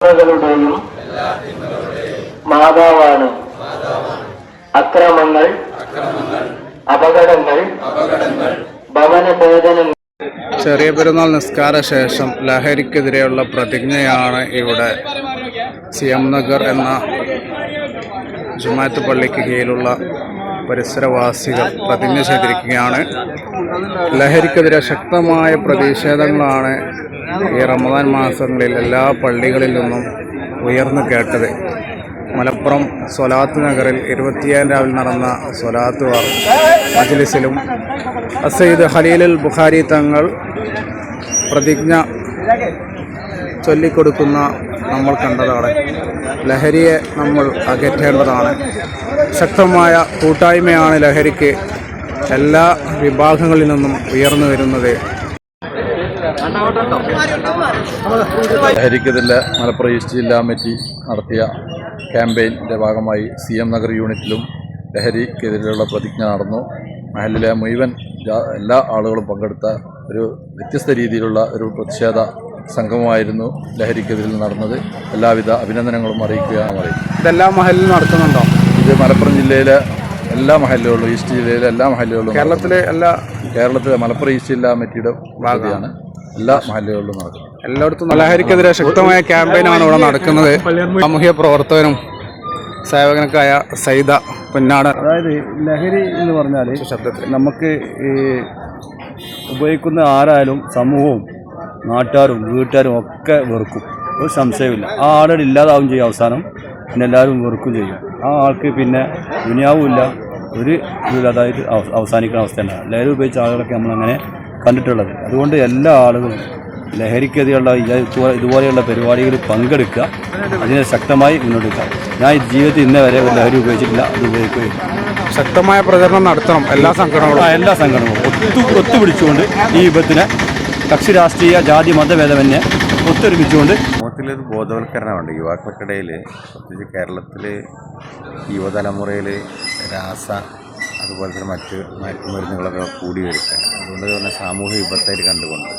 തിന്മകളുടെയും മാതാവാണ്. അക്രമങ്ങൾ, അപകടങ്ങൾ, ഭവനഭേദനങ്ങൾ. ചെറിയ പെരുന്നാൾ നിസ്കാര ശേഷം ലഹരിക്കെതിരെയുള്ള പ്രതിജ്ഞയാണ് ഇവിടെ സിഎം നഗർ എന്ന ജുമാഅത്ത് പള്ളിക്ക് കീഴിലുള്ള പരിസരവാസികൾ പ്രതിജ്ഞ ചെയ്തിരിക്കുകയാണ്. ലഹരിക്കെതിരെ ശക്തമായ പ്രതിഷേധങ്ങളാണ് ഈ റമദാൻ മാസങ്ങളിൽ എല്ലാ പള്ളികളിൽ നിന്നും ഉയർന്നു കേട്ടത്. മലപ്പുറം സ്വലാത്ത് നഗറിൽ 27 രാവിലെ നടന്ന സ്വലാത്ത് മജ്ലിസിലും സയ്യിദ് ഖലീലുൽ ബുഖാരി തങ്ങൾ പ്രതിജ്ഞ ചൊല്ലിക്കൊടുക്കുന്ന നമ്മൾ കണ്ടതാണ്. ലഹരിയെ നമ്മൾ അകറ്റേണ്ടതാണ്. ശക്തമായ കൂട്ടായ്മയാണ് ലഹരിക്ക് എല്ലാ വിഭാഗങ്ങളിൽ നിന്നും ഉയർന്നു വരുന്നത്. ലഹരിക്കെതിരെ മലപ്പുറം ഈസ്റ്റ് ജില്ലാ കമ്മിറ്റി നടത്തിയ ക്യാമ്പയിൻ്റെ ഭാഗമായി സിഎം നഗർ യൂണിറ്റിലും ലഹരിക്കെതിരെയുള്ള പ്രതിജ്ഞ നടന്നു. മഹല്ലിലെ മുഴുവൻ എല്ലാ ആളുകളും പങ്കെടുത്ത ഒരു വ്യത്യസ്ത രീതിയിലുള്ള ഒരു പ്രതിഷേധ സംഗമമായിരുന്നു ലഹരിക്കെതിരിൽ നടന്നത്. എല്ലാവിധ അഭിനന്ദനങ്ങളും അറിയിക്കുകയാണ് പറയുന്നത്. ഇതെല്ലാ മഹല്ലിലും നടത്തുന്നുണ്ടോ? ഇത് മലപ്പുറം ജില്ലയിലെ എല്ലാ മഹല്ലുകളിലും, ഈസ്റ്റ് ജില്ലയിലെ എല്ലാ മഹല്ലുകളിലും, കേരളത്തിലെ മലപ്പുറം ഈസ്റ്റ് ജില്ലാ കമ്മിറ്റിയുടെ ഭാഗമാണ് എല്ലാ മഹല്ലുകളിലും നടക്കുന്നത്. എല്ലായിടത്തും ലഹരിക്കെതിരെ ശക്തമായ ക്യാമ്പയിനാണ് ഇവിടെ നടക്കുന്നത്. സാമൂഹ്യ പ്രവർത്തകനും സേവകനൊക്കെയായ സൈദ പൊന്നാട്. അതായത് ലഹരി എന്ന് പറഞ്ഞാൽ നമുക്ക് ഉപയോഗിക്കുന്ന ആരായാലും സമൂഹവും നാട്ടുകാരും വീട്ടുകാരും ഒക്കെ വെറുക്കും, ഒരു സംശയമില്ല. ആ ആളുകൾ ഇല്ലാതാവും ചെയ്യും. അവസാനം പിന്നെ എല്ലാവരും വെറുക്കും ചെയ്യും. ആ ആൾക്ക് പിന്നെ ദുനിയാവുമില്ല, ഒരു ഇതില്ലാതായിട്ട് അവസാനിക്കുന്ന അവസ്ഥ ഉണ്ടാകും. ലഹരി ഉപയോഗിച്ച ആളുകളൊക്കെ നമ്മളങ്ങനെ കണ്ടിട്ടുള്ളത്. അതുകൊണ്ട് എല്ലാ ആളുകളും ലഹരിക്കെതിരെയുള്ള ഇതുപോലെയുള്ള പരിപാടികളിൽ പങ്കെടുക്കുക, അതിനെ ശക്തമായി മുന്നോട്ട്. ഞാൻ ജീവിതത്തിൽ ഇന്നേ വരെ ഒരു ലഹരി ഉപയോഗിച്ചിട്ടില്ല, അത് ഉപയോഗിക്കുകയും ശക്തമായ പ്രചരണം നടത്തണം. എല്ലാ സംഘടനകളും ഒത്തുപിടിച്ചുകൊണ്ട് ഈ വിപത്തിനെ കക്ഷി രാഷ്ട്രീയ ജാതി മതഭേദമന്യേ ഒത്തൊരുമിച്ചുകൊണ്ട് സമൂഹത്തിലൊരു ബോധവൽക്കരണമുണ്ട് യുവാക്കൾക്കിടയിൽ. പ്രത്യേകിച്ച് കേരളത്തിൽ യുവതലമുറയിൽ അതുപോലെ തന്നെ മറ്റ് മയക്കുമരുന്നുകളൊക്കെ കൂടി വരികയാണ്. അതുകൊണ്ട് തന്നെ സാമൂഹ്യ വിപത്തായിട്ട് കണ്ടുകൊണ്ട്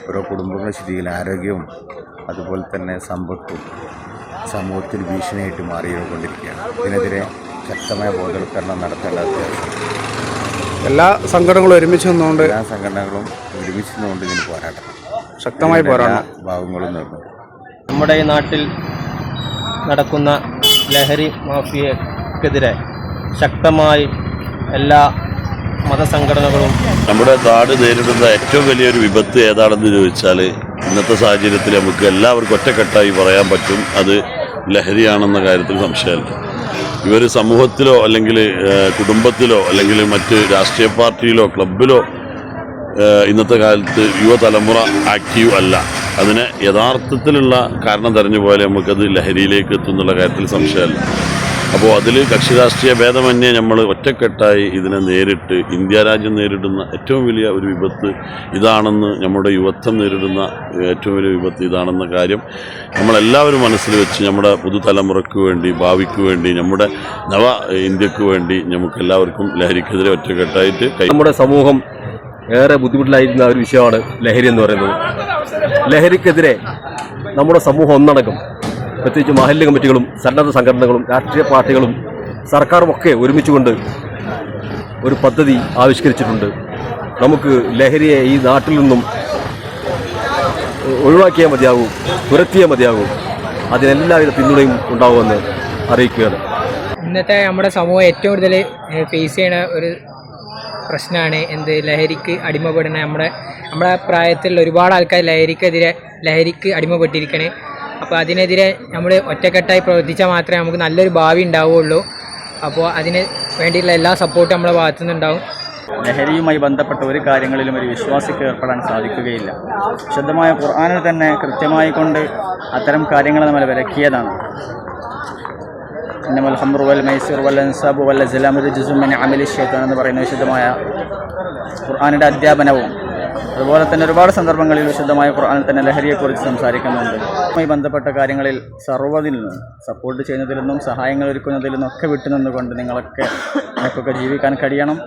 ഓരോ കുടുംബങ്ങളുടെ സ്ഥിതിയിൽ ആരോഗ്യവും അതുപോലെ തന്നെ സമ്പത്തും സമൂഹത്തിൽ ഭീഷണിയായിട്ട് മാറിക്കൊണ്ടിരിക്കുകയാണ്. ഇതിനെതിരെ ശക്തമായ ബോധവൽക്കരണം നടത്തേണ്ട അത്യാവശ്യം. എല്ലാ സംഘടനകളും ഒരുമിച്ച് നിന്നുകൊണ്ട് ഇതിന് പോരാട്ടം ശക്തമായി പോരാടണം. ഭാഗങ്ങളും നിർമ്മിക്കും. നമ്മുടെ ഈ നാട്ടിൽ നടക്കുന്ന ലഹരി മാഫിയക്കെതിരെ ശക്തമായി എല്ലാ മതസംഘടനകളും. നമ്മുടെ നാട് നേരിടുന്ന ഏറ്റവും വലിയൊരു വിപത്ത് ഏതാണെന്ന് ചോദിച്ചാൽ ഇന്നത്തെ സാഹചര്യത്തിൽ നമുക്ക് എല്ലാവർക്കും ഒറ്റക്കെട്ടായി പറയാൻ പറ്റും, അത് ലഹരിയാണെന്ന കാര്യത്തിൽ സംശയമില്ല. ഇവർ സമൂഹത്തിലോ അല്ലെങ്കിൽ കുടുംബത്തിലോ അല്ലെങ്കിൽ മറ്റ് രാഷ്ട്രീയ പാർട്ടിയിലോ ക്ലബിലോ ഇന്നത്തെ കാലത്ത് യുവതലമുറ ആക്റ്റീവ് അല്ല. അതിനെ യഥാർത്ഥത്തിലുള്ള കാരണം തെരഞ്ഞു പോയാൽ നമുക്കത് ലഹരിയിലേക്ക് എത്തുന്നുള്ള കാര്യത്തിൽ സംശയമല്ല. അപ്പോൾ അതിൽ കക്ഷി രാഷ്ട്രീയ ഭേദമന്യേ നമ്മൾ ഒറ്റക്കെട്ടായി ഇതിനെ നേരിട്ട് ഇന്ത്യ രാജ്യം നേരിടുന്ന ഏറ്റവും വലിയ ഒരു വിപത്ത് ഇതാണെന്ന്, നമ്മുടെ യുവത്വം നേരിടുന്ന ഏറ്റവും വലിയ വിപത്ത് ഇതാണെന്ന കാര്യം നമ്മളെല്ലാവരും മനസ്സിൽ വെച്ച് നമ്മുടെ പുതുതലമുറയ്ക്ക് വേണ്ടി, ഭാവിക്ക് വേണ്ടി, നമ്മുടെ നവ ഇന്ത്യക്ക് വേണ്ടി നമുക്കെല്ലാവർക്കും ലഹരിക്കെതിരെ ഒറ്റക്കെട്ടായിട്ട് നമ്മുടെ സമൂഹം ഏറെ ബുദ്ധിമുട്ടിലായിരുന്ന ഒരു വിഷയമാണ് ലഹരി എന്ന് പറയുന്നത്. ലഹരിക്കെതിരെ നമ്മുടെ സമൂഹം ഒന്നടങ്കം, പ്രത്യേകിച്ച് മഹല്ല് കമ്മിറ്റികളും സന്നദ്ധ സംഘടനകളും രാഷ്ട്രീയ പാർട്ടികളും സർക്കാരും ഒക്കെ ഒരുമിച്ചുകൊണ്ട് ഒരു പദ്ധതി ആവിഷ്കരിച്ചിട്ടുണ്ട്. നമുക്ക് ലഹരിയെ ഈ നാട്ടിൽ നിന്നും ഒഴിവാക്കിയാൽ മതിയാകും, തുരത്തിയാൽ മതിയാകും. അതിനെല്ലാവിധ പിന്തുണയും ഉണ്ടാവുമെന്ന് അറിയിക്കുകയാണ്. ഇന്നത്തെ നമ്മുടെ സമൂഹം ഏറ്റവും കൂടുതൽ ഫേസ് ചെയ്യണ ഒരു പ്രശ്നമാണ് ലഹരിക്ക് അടിമപ്പെടുന്ന. നമ്മുടെ പ്രായത്തിലുള്ള ഒരുപാട് ആൾക്കാർ ലഹരിക്ക് അടിമപ്പെട്ടിരിക്കണേ. അപ്പോൾ അതിനെതിരെ നമ്മൾ ഒറ്റക്കെട്ടായി പ്രവർത്തിച്ചാൽ മാത്രമേ നമുക്ക് നല്ലൊരു ഭാവി ഉണ്ടാവുകയുള്ളൂ. അപ്പോൾ അതിന് വേണ്ടിയുള്ള എല്ലാ സപ്പോർട്ടും നമ്മുടെ ഭാഗത്തു നിന്നുണ്ടാവും. ലഹരിയുമായി ബന്ധപ്പെട്ട ഒരു കാര്യങ്ങളിലും ഒരു വിശ്വാസിക്ക് ഏർപ്പെടാൻ സാധിക്കുകയില്ല. ശുദ്ധമായ ഖുർആനിൽ തന്നെ കൃത്യമായി കൊണ്ട് അത്തരം കാര്യങ്ങൾ നമ്മൾ വിലക്കിയതാണ്. ഇന്നമൽ ഖംറു വൽ മൈസിർ വൽ അൻസാബു വൽ അസ്ലാമു റിജ്സും മിൻ അമലി ശൈത്താൻ എന്ന് പറയുന്ന വിശുദ്ധമായ ഖുർആനിൻ്റെ അധ്യാപനവും അതുപോലെ തന്നെ ഒരുപാട് സന്ദർഭങ്ങളിൽ വിശുദ്ധമായ ഖുർആനിൽ തന്നെ ലഹരിയെക്കുറിച്ച് സംസാരിക്കുന്നുണ്ട്. അതുമായി ബന്ധപ്പെട്ട കാര്യങ്ങളിൽ സർവ്വതിൽ നിന്നും സപ്പോർട്ട് ചെയ്യുന്നതിൽ നിന്നും സഹായങ്ങൾ ഒരുക്കുന്നതിൽ നിന്നൊക്കെ വിട്ടുനിന്നുകൊണ്ട് നിങ്ങൾക്കൊക്കെ ജീവിക്കാൻ കഴിയണം.